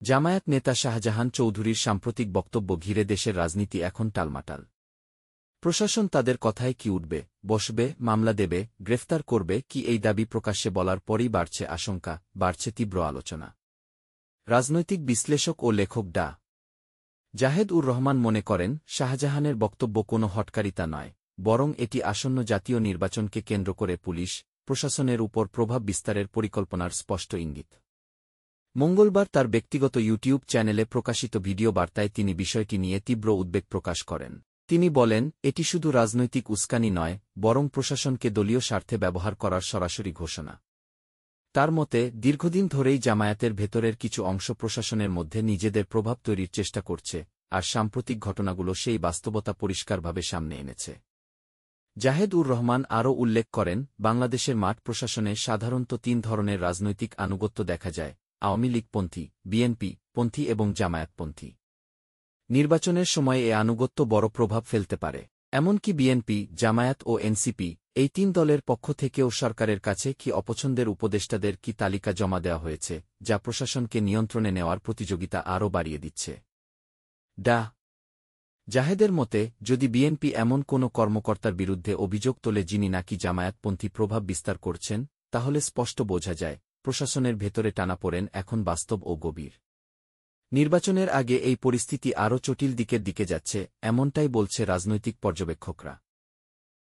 জামায়াত নেতা শাহজাহান চৌধুরীর সাম্প্রতিক বক্তব্য ঘিরে দেশের রাজনীতি এখন টালমাটাল। প্রশাসন তাদের কথায় কি উঠবে, বসবে, মামলা দেবে, গ্রেফতার করবে কি এই দাবি প্রকাশ্যে বলার পরই বাড়ছে আশঙ্কা, বাড়ছে তীব্র আলোচনা। রাজনৈতিক বিশ্লেষক ও লেখক ডা. জাহেদ-উর-রহমান মনে করেন, শাহজাহানের বক্তব্য কোনো হঠকারিতা নয়, বরং এটি আসন্ন জাতীয় নির্বাচনকে কেন্দ্র করে পুলিশ, প্রশাসনের উপর প্রভাব বিস্তারের পরিকল্পনার স্পষ্ট ইঙ্গিত। মঙ্গলবার তার ব্যক্তিগত ইউটিউব চ্যানেলে প্রকাশিত ভিডিও বার্তায় তিনি বিষয়টি নিয়ে তীব্র উদ্বেগ প্রকাশ করেন। তিনি বলেন, এটি শুধু রাজনৈতিক উস্কানি নয়, বরং প্রশাসনকে দলীয় স্বার্থে ব্যবহার করার সরাসরি ঘোষণা। তার মতে, দীর্ঘদিন ধরেই জামায়াতের ভেতরের কিছু অংশ প্রশাসনের মধ্যে নিজেদের প্রভাব তৈরির চেষ্টা করছে, আর সাম্প্রতিক ঘটনাগুলো সেই বাস্তবতা পরিষ্কারভাবে সামনে এনেছে। জাহেদ-উর-রহমান আরও উল্লেখ করেন, বাংলাদেশের মাঠ প্রশাসনে সাধারণত তিন ধরনের রাজনৈতিক আনুগত্য দেখা যায়: আওয়ামী লীগপন্থী, বিএনপি-পন্থী এবং জামায়াতপন্থী। নির্বাচনের সময় এ আনুগত্য বড় প্রভাব ফেলতে পারে। এমনকি বিএনপি, জামায়াত ও এনসিপি, এই তিন দলের পক্ষ থেকেও সরকারের কাছে কি অপছন্দের উপদেষ্টাদের কি তালিকা জমা দেওয়া হয়েছে, যা প্রশাসনকে নিয়ন্ত্রণে নেওয়ার প্রতিযোগিতা আরও বাড়িয়ে দিচ্ছে। ডা. জাহেদের মতে, যদি বিএনপি এমন কোনো কর্মকর্তার বিরুদ্ধে অভিযোগ তোলে যিনি নাকি জামায়াতপন্থী প্রভাব বিস্তার করছেন, তাহলে স্পষ্ট বোঝা যায়, প্রশাসনের ভেতরে টানাপোড়েন এখন বাস্তব ও গভীর। নির্বাচনের আগে এই পরিস্থিতি আরও জটিল দিকের দিকে যাচ্ছে, এমনটাই বলছে রাজনৈতিক পর্যবেক্ষকরা।